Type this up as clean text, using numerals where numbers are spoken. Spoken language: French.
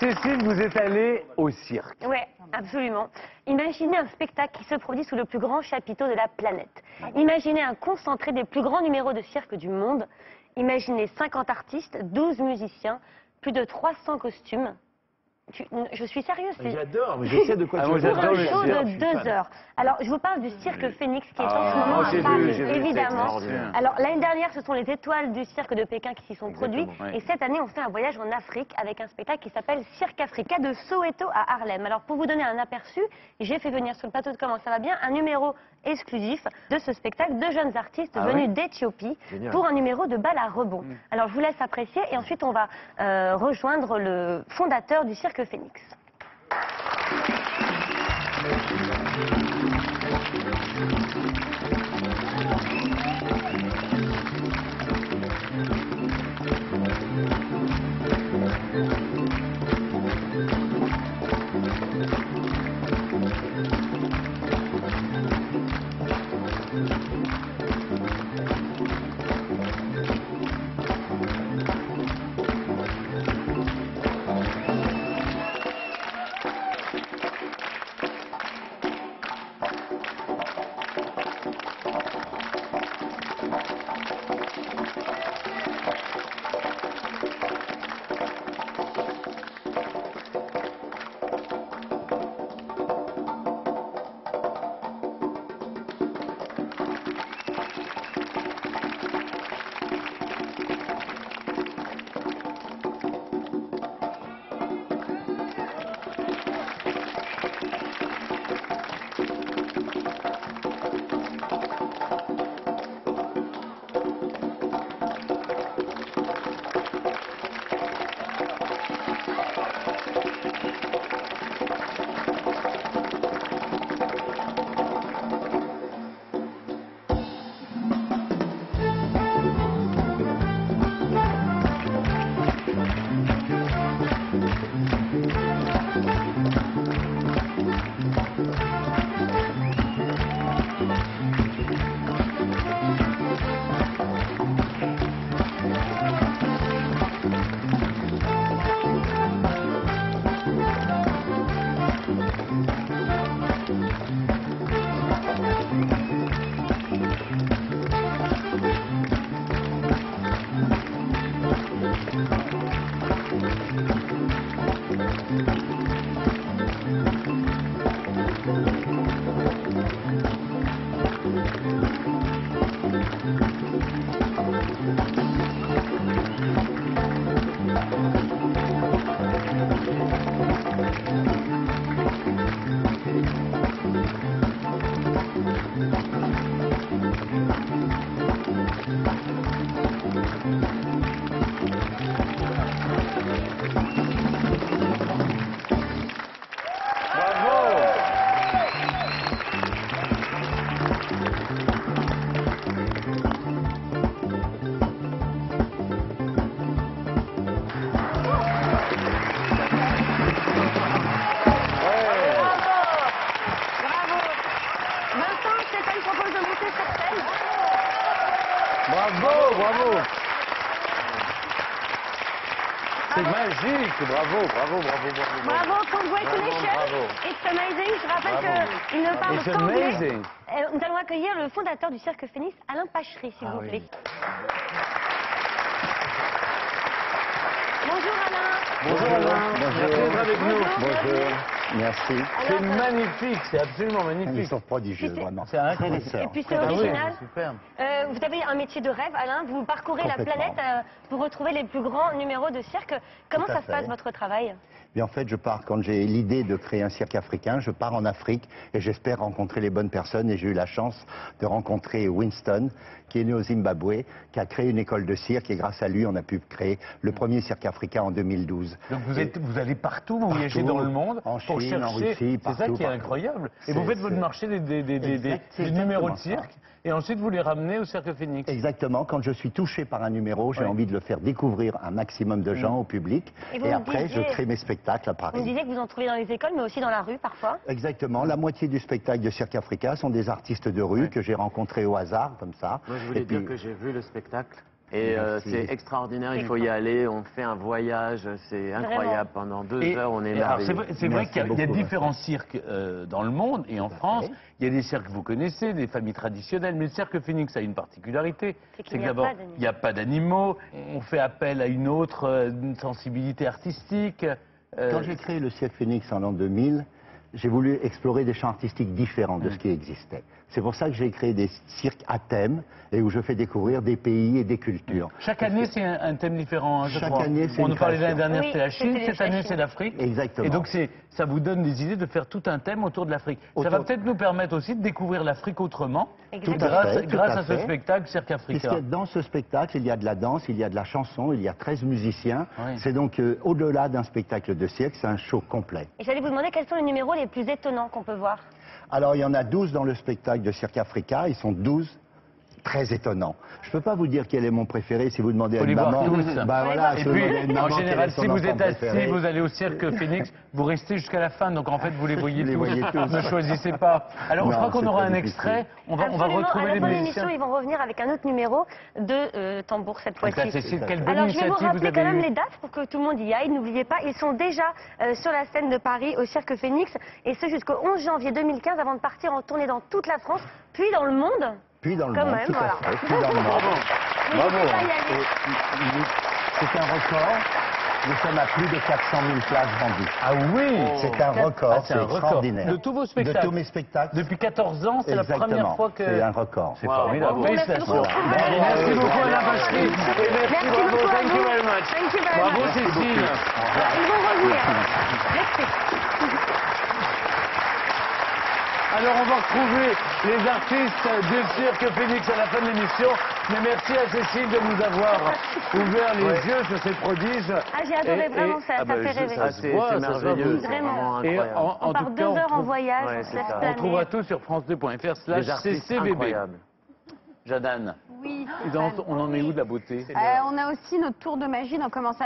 Cécile, vous êtes allée au cirque. Oui, absolument. Imaginez un spectacle qui se produit sous le plus grand chapiteau de la planète. Imaginez un concentré des plus grands numéros de cirque du monde. Imaginez 50 artistes, 12 musiciens, plus de 300 costumes. Je suis sérieuse. J'adore, mais je sais de quoi tu Pour j'adore un le show cirque. de 2 heures. Alors, je vous parle du cirque Phoenix qui est en ce moment à Paris, évidemment. Alors, l'année dernière, ce sont les étoiles du cirque de Pékin qui s'y sont produits. Et cette année, on fait un voyage en Afrique avec un spectacle qui s'appelle Cirque Africa de Soweto à Harlem. Alors, pour vous donner un aperçu, j'ai fait venir sur le plateau de Comment ça va bien un numéro exclusif de ce spectacle de jeunes artistes venus d'Éthiopie pour un numéro de bal à rebond. Alors, je vous laisse apprécier et ensuite, on va rejoindre le fondateur du cirque Phoenix. Bravo, bravo. C'est magique, bravo, bravo, bravo, bravo. Bravo, congratulations. It's amazing. Je rappelle qu'il ne parle qu'anglais. Nous allons accueillir le fondateur du cirque Phoenix, Alain Pachery, s'il vous plaît. Bonjour Alain. Bonjour Alain. Merci d'être avec nous. Bonjour. Merci. C'est magnifique, c'est absolument magnifique. Ils sont prodigieux, vraiment. C'est incroyable. Et puis c'est original. Superbe. Vous avez un métier de rêve, Alain. Vous parcourez la planète pour retrouver les plus grands numéros de cirque. Comment ça se passe, votre travail? Mais en fait, je pars, quand j'ai l'idée de créer un cirque africain, je pars en Afrique et j'espère rencontrer les bonnes personnes. Et j'ai eu la chance de rencontrer Winston, qui est né au Zimbabwe, qui a créé une école de cirque. Et grâce à lui, on a pu créer le premier cirque africain en 2012. Donc vous allez partout, vous voyagez dans le monde en pour Chine, chercher. en Russie, c'est ça qui est incroyable. Et vous faites votre marché des numéros de cirque. Et ensuite, vous les ramenez au Cirque Phoenix. Exactement. Quand je suis touché par un numéro, j'ai envie de le faire découvrir à un maximum de gens, au public. Et après, je crée mes spectacles à Paris. Vous disiez que vous en trouvez dans les écoles, mais aussi dans la rue, parfois. Exactement. La moitié du spectacle de Cirque Africa sont des artistes de rue que j'ai rencontrés au hasard, comme ça. Moi, je voulais dire que j'ai vu le spectacle. Et c'est extraordinaire, il faut y aller, on fait un voyage, c'est incroyable, pendant 2 heures on est merveilleux. C'est vrai qu'il y a différents cirques dans le monde et en France, il y a des cirques que vous connaissez, des familles traditionnelles, mais le cirque Phénix a une particularité, c'est que d'abord il n'y a pas d'animaux, on fait appel à une autre sensibilité artistique. Quand j'ai créé le cirque Phénix en l'an 2000, j'ai voulu explorer des champs artistiques différents de ce qui existait. C'est pour ça que j'ai créé des cirques à thème et où je fais découvrir des pays et des cultures. Chaque année, c'est un thème différent, je crois. Année, c'est on nous parlait l'année dernière, oui, c'était la Chine, cette année, c'est l'Afrique. Exactement. Et donc, ça vous donne des idées de faire tout un thème autour de l'Afrique. Ça va peut-être nous permettre aussi de découvrir l'Afrique autrement, grâce à ce spectacle Cirque Africa. Puisque dans ce spectacle, il y a de la danse, il y a de la chanson, il y a 13 musiciens. Oui. C'est donc, au-delà d'un spectacle de cirque, c'est un show complet. Et j'allais vous demander quels sont les numéros les plus étonnants qu'on peut voir. Alors, il y en a 12 dans le spectacle de Cirque Africa. Ils sont 12 très étonnants. Je ne peux pas vous dire quel est mon préféré si vous demandez à une maman. Bah, voilà, et puis, en général, si vous êtes assis, vous allez au Cirque Phénix, vous restez jusqu'à la fin. Donc, en fait, vous les voyez tous. Ne choisissez pas. Alors, je crois qu'on aura un extrait. On va retrouver les musiciens. Ils vont revenir avec un autre numéro de tambour cette fois-ci. Alors, je vais vous rappeler quand même les dates pour que tout le monde y aille. N'oubliez pas, ils sont déjà sur la scène de Paris au Cirque Phénix. Et ce jusqu'au 11 janvier 2015 avant de partir en tournée dans toute la France, puis dans le monde. Puis dans le monde, tout à fait. Puis dans le monde. Bravo. C'est un record. Nous sommes à plus de 400 000 places vendues. Ah oui, c'est un record, c'est extraordinaire. De tous vos spectacles. De tous mes spectacles. Depuis 14 ans, c'est la première fois que... C'est un record. C'est formidable. Félicitations. Merci beaucoup Alain Bachry. Merci beaucoup. Thank you very much. Bravo Cécile. Ils vont revenir. Merci. Alors on va retrouver les artistes du Cirque Phénix à la fin de l'émission. Mais merci à Cécile de nous avoir ouvert les yeux sur ces prodiges. Ah, j'ai adoré, vraiment, ça fait rêver. C'est merveilleux, vraiment incroyable. Et on part 2 heures en voyage, on se laisse planer. On trouvera tout sur france2.fr/ccbb. Jeanne. Oui. On en est où de la beauté? On a aussi notre tour de magie dans Comment ça